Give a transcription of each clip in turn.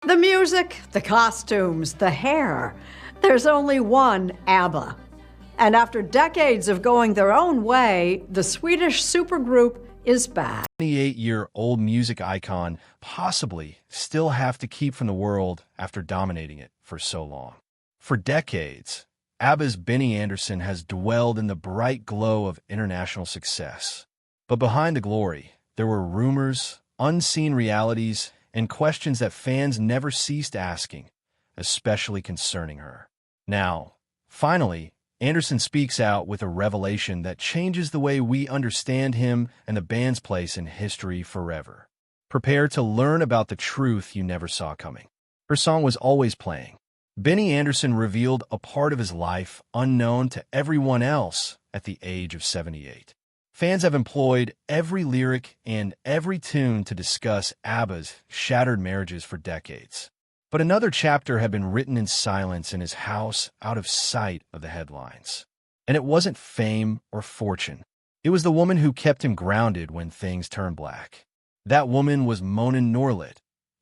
The music, the costumes, the hair. There's only one ABBA. And after decades of going their own way, the Swedish supergroup is back. 28-year-old music icon possibly still have to keep from the world after dominating it for so long. For decades, ABBA's Benny Andersson has dwelled in the bright glow of international success. But behind the glory, there were rumors, unseen realities, and questions that fans never ceased asking, especially concerning her. Now, finally, Andersson speaks out with a revelation that changes the way we understand him and the band's place in history forever. Prepare to learn about the truth you never saw coming. Her song was always playing. Benny Andersson revealed a part of his life unknown to everyone else at the age of 78. Fans have employed every lyric and every tune to discuss ABBA's shattered marriages for decades. But another chapter had been written in silence in his house, out of sight of the headlines. And it wasn't fame or fortune. It was the woman who kept him grounded when things turned black. That woman was Mona Norlet,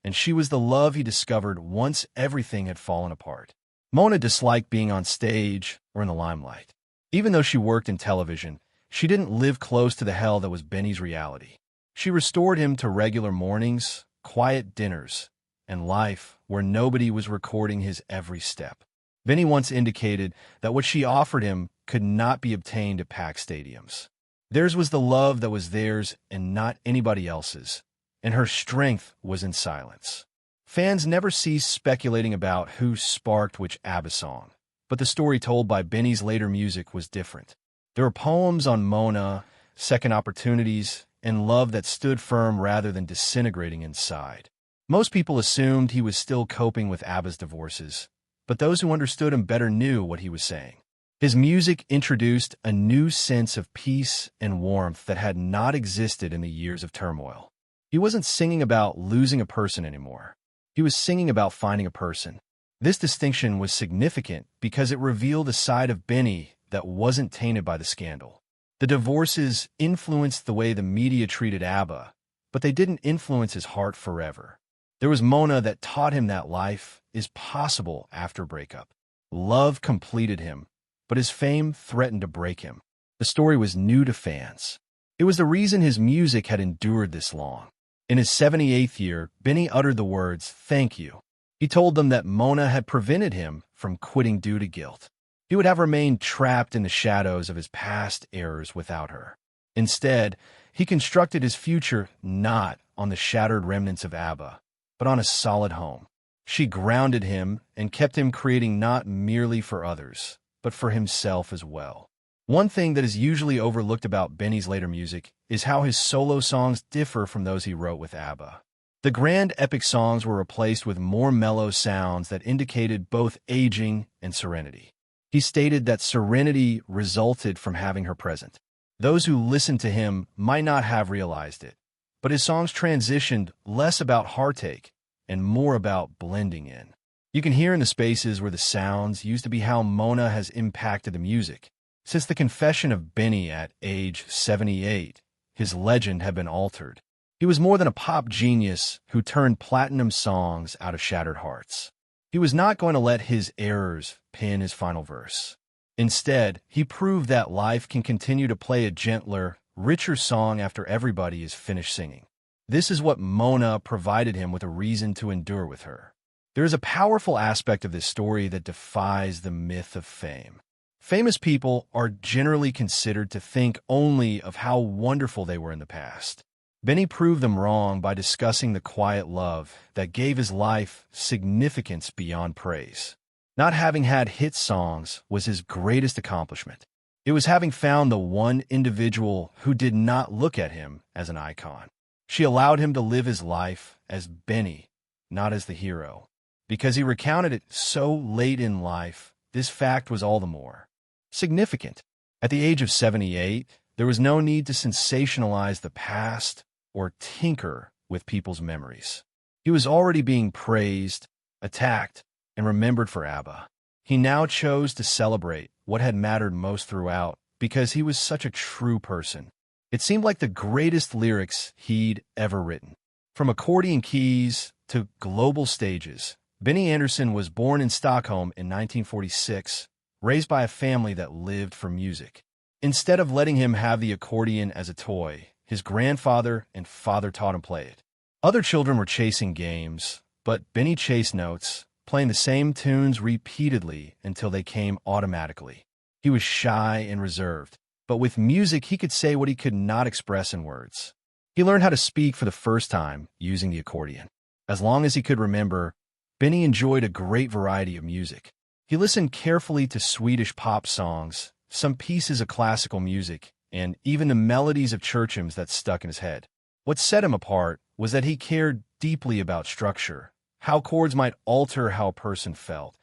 and she was the love he discovered once everything had fallen apart. Mona disliked being on stage or in the limelight. Even though she worked in television, she didn't live close to the hell that was Benny's reality. She restored him to regular mornings, quiet dinners, and life where nobody was recording his every step. Benny once indicated that what she offered him could not be obtained at packed stadiums. Theirs was the love that was theirs and not anybody else's, and her strength was in silence. Fans never ceased speculating about who sparked which ABBA song, but the story told by Benny's later music was different. There were poems on Mona, second opportunities, and love that stood firm rather than disintegrating inside. Most people assumed he was still coping with ABBA's divorces, but those who understood him better knew what he was saying. His music introduced a new sense of peace and warmth that had not existed in the years of turmoil. He wasn't singing about losing a person anymore. He was singing about finding a person. This distinction was significant because it revealed a side of Benny that wasn't tainted by the scandal. The divorces influenced the way the media treated ABBA, but they didn't influence his heart forever. There was Mona that taught him that life is possible after breakup. Love completed him, but his fame threatened to break him. The story was new to fans. It was the reason his music had endured this long. In his 78th year, Benny uttered the words, "Thank you." He told them that Mona had prevented him from quitting due to guilt. He would have remained trapped in the shadows of his past errors without her. Instead, he constructed his future not on the shattered remnants of ABBA, but on a solid home. She grounded him and kept him creating not merely for others, but for himself as well. One thing that is usually overlooked about Benny's later music is how his solo songs differ from those he wrote with ABBA. The grand epic songs were replaced with more mellow sounds that indicated both aging and serenity. He stated that serenity resulted from having her present. Those who listened to him might not have realized it, but his songs transitioned less about heartache and more about blending in. You can hear in the spaces where the sounds used to be how Mona has impacted the music. Since the confession of Benny at age 78, his legend had been altered. He was more than a pop genius who turned platinum songs out of shattered hearts. He was not going to let his errors pin his final verse. Instead, he proved that life can continue to play a gentler, richer song after everybody is finished singing. This is what Mona provided him with a reason to endure with her. There is a powerful aspect of this story that defies the myth of fame. Famous people are generally considered to think only of how wonderful they were in the past. Benny proved them wrong by discussing the quiet love that gave his life significance beyond praise. Not having had hit songs was his greatest accomplishment. It was having found the one individual who did not look at him as an icon. She allowed him to live his life as Benny, not as the hero. Because he recounted it so late in life, this fact was all the more significant. At the age of 78, there was no need to sensationalize the past or tinker with people's memories. He was already being praised, attacked, and remembered for ABBA. He now chose to celebrate what had mattered most throughout because he was such a true person. It seemed like the greatest lyrics he'd ever written. From accordion keys to global stages. Benny Andersson was born in Stockholm in 1946, raised by a family that lived for music. Instead of letting him have the accordion as a toy, his grandfather and father taught him to play it. Other children were chasing games, but Benny chased notes, playing the same tunes repeatedly until they came automatically. He was shy and reserved, but with music he could say what he could not express in words. He learned how to speak for the first time using the accordion. As long as he could remember, Benny enjoyed a great variety of music. He listened carefully to Swedish pop songs, some pieces of classical music, and even the melodies of church hymns that stuck in his head. What set him apart was that he cared deeply about structure, how chords might alter how a person felt,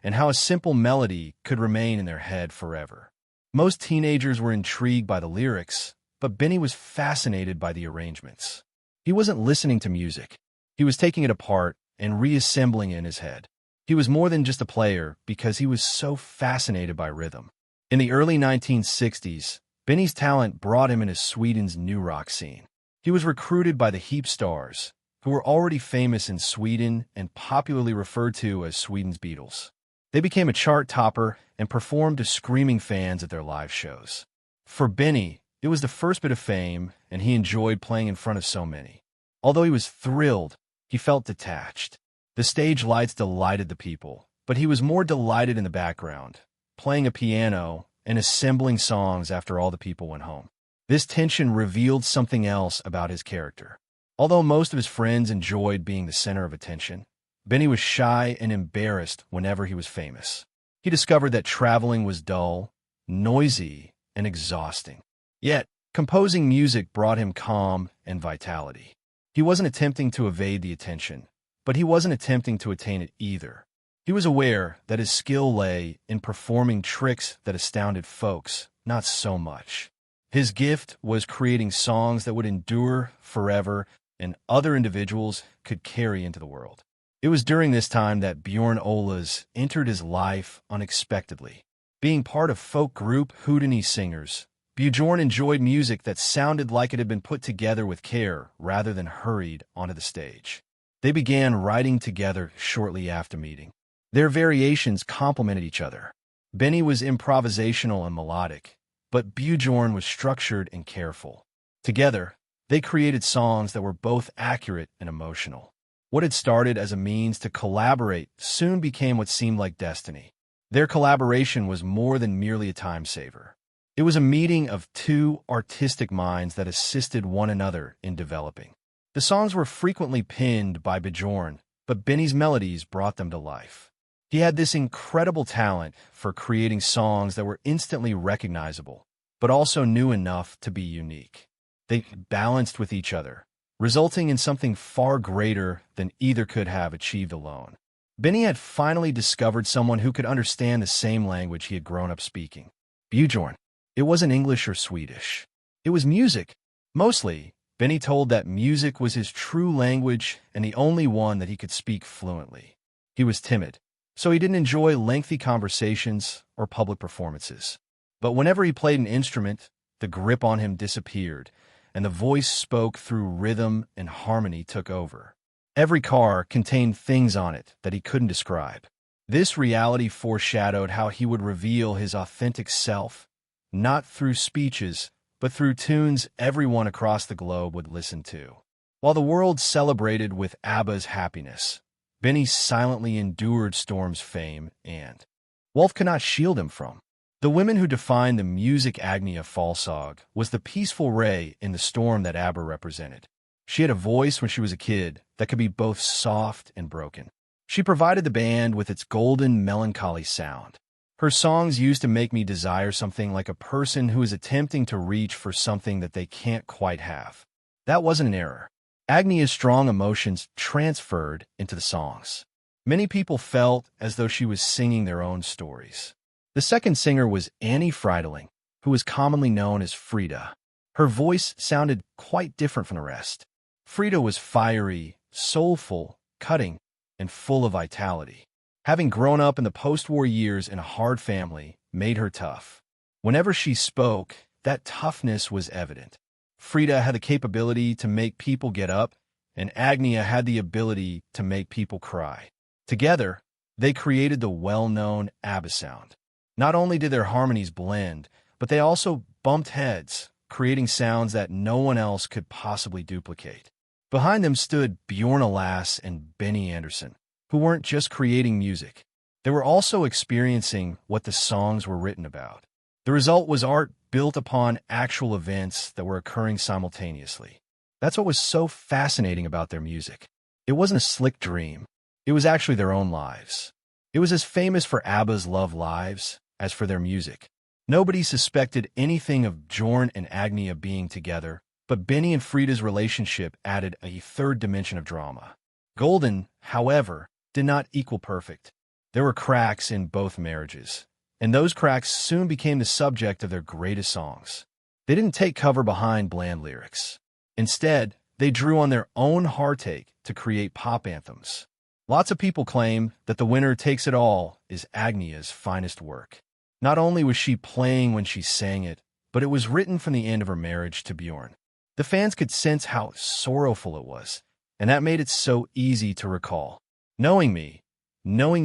and how a simple melody could remain in their head forever. Most teenagers were intrigued by the lyrics, but Benny was fascinated by the arrangements. He wasn't listening to music. He was taking it apart and reassembling it in his head. He was more than just a player because he was so fascinated by rhythm. In the early 1960s, Benny's talent brought him into Sweden's new rock scene. He was recruited by the Heap Stars, who were already famous in Sweden and popularly referred to as Sweden's Beatles. They became a chart topper and performed to screaming fans at their live shows. For Benny, it was the first bit of fame, and he enjoyed playing in front of so many. Although he was thrilled, he felt detached. The stage lights delighted the people, but he was more delighted in the background, playing a piano and assembling songs after all the people went home. This tension revealed something else about his character. Although most of his friends enjoyed being the center of attention, Benny was shy and embarrassed whenever he was famous. He discovered that traveling was dull, noisy, and exhausting. Yet, composing music brought him calm and vitality. He wasn't attempting to evade the attention, but he wasn't attempting to attain it either. He was aware that his skill lay in performing tricks that astounded folks, not so much. His gift was creating songs that would endure forever and other individuals could carry into the world. It was during this time that Björn Ola's entered his life unexpectedly. Being part of folk group Houdini Singers, Björn enjoyed music that sounded like it had been put together with care rather than hurried onto the stage. They began writing together shortly after meeting. Their variations complemented each other. Benny was improvisational and melodic, but Björn was structured and careful. Together, they created songs that were both accurate and emotional. What had started as a means to collaborate soon became what seemed like destiny. Their collaboration was more than merely a time saver. It was a meeting of two artistic minds that assisted one another in developing. The songs were frequently penned by Björn, but Benny's melodies brought them to life. He had this incredible talent for creating songs that were instantly recognizable, but also new enough to be unique. They balanced with each other, resulting in something far greater than either could have achieved alone. Benny had finally discovered someone who could understand the same language he had grown up speaking. Björn. It wasn't English or Swedish. It was music. Mostly, Benny told that music was his true language and the only one that he could speak fluently. He was timid, so he didn't enjoy lengthy conversations or public performances. But whenever he played an instrument, the grip on him disappeared, and the voice spoke through rhythm and harmony took over. Every car contained things on it that he couldn't describe. This reality foreshadowed how he would reveal his authentic self, not through speeches, but through tunes everyone across the globe would listen to. While the world celebrated with ABBA's happiness, Benny silently endured Storm's fame and Wolf could not shield him from. The women who defined the music Agnia Falsag was the peaceful ray in the storm that ABBA represented. She had a voice when she was a kid that could be both soft and broken. She provided the band with its golden, melancholy sound. Her songs used to make me desire something like a person who is attempting to reach for something that they can't quite have. That wasn't an error. Agnia's strong emotions transferred into the songs. Many people felt as though she was singing their own stories. The second singer was Annie Friedling, who was commonly known as Frida. Her voice sounded quite different from the rest. Frida was fiery, soulful, cutting, and full of vitality. Having grown up in the post-war years in a hard family made her tough. Whenever she spoke, that toughness was evident. Frida had the capability to make people get up and Agnia had the ability to make people cry. Together, they created the well-known ABBA sound. Not only did their harmonies blend, but they also bumped heads, creating sounds that no one else could possibly duplicate. Behind them stood Bjorn Alas and Benny Andersson, who weren't just creating music. They were also experiencing what the songs were written about. The result was art built upon actual events that were occurring simultaneously. That's what was so fascinating about their music. It wasn't a slick dream. It was actually their own lives. It was as famous for ABBA's Love Lives as for their music. Nobody suspected anything of Bjorn and Agnia being together, but Benny and Frida's relationship added a third dimension of drama. Golden, however, did not equal perfect. There were cracks in both marriages, and those cracks soon became the subject of their greatest songs. They didn't take cover behind bland lyrics. Instead, they drew on their own heartache to create pop anthems. Lots of people claim that The Winner Takes It All is Agnia's finest work. Not only was she playing when she sang it, but it was written from the end of her marriage to Bjorn. The fans could sense how sorrowful it was, and that made it so easy to recall. Knowing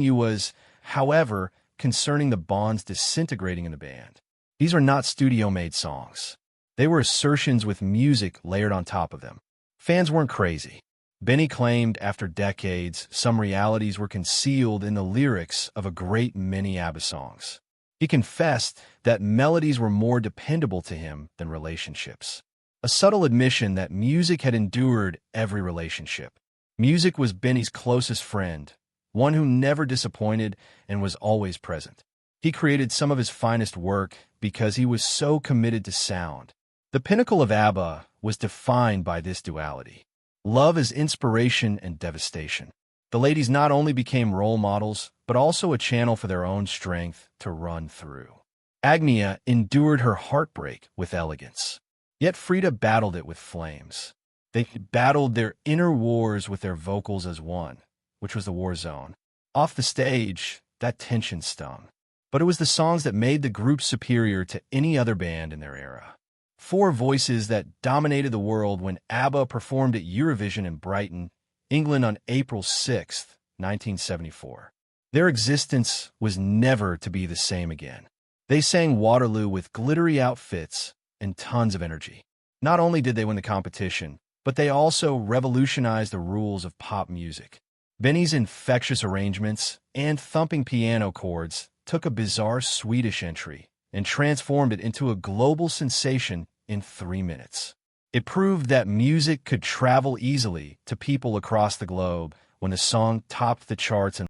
You was, however, concerning the bonds disintegrating in the band. These were not studio-made songs. They were assertions with music layered on top of them. Fans weren't crazy. Benny claimed after decades, some realities were concealed in the lyrics of a great many ABBA songs. He confessed that melodies were more dependable to him than relationships. A subtle admission that music had endured every relationship. Music was Benny's closest friend, one who never disappointed and was always present. He created some of his finest work because he was so committed to sound. The pinnacle of ABBA was defined by this duality. Love as inspiration and devastation. The ladies not only became role models, but also a channel for their own strength to run through. Agnia endured her heartbreak with elegance. Yet Frida battled it with flames. They battled their inner wars with their vocals as one, which was the war zone. Off the stage, that tension stung. But it was the songs that made the group superior to any other band in their era. Four voices that dominated the world when ABBA performed at Eurovision in Brighton, England on April 6, 1974. Their existence was never to be the same again. They sang Waterloo with glittery outfits and tons of energy. Not only did they win the competition, but they also revolutionized the rules of pop music. Benny's infectious arrangements and thumping piano chords took a bizarre Swedish entry and transformed it into a global sensation in 3 minutes. It proved that music could travel easily to people across the globe when the song topped the charts in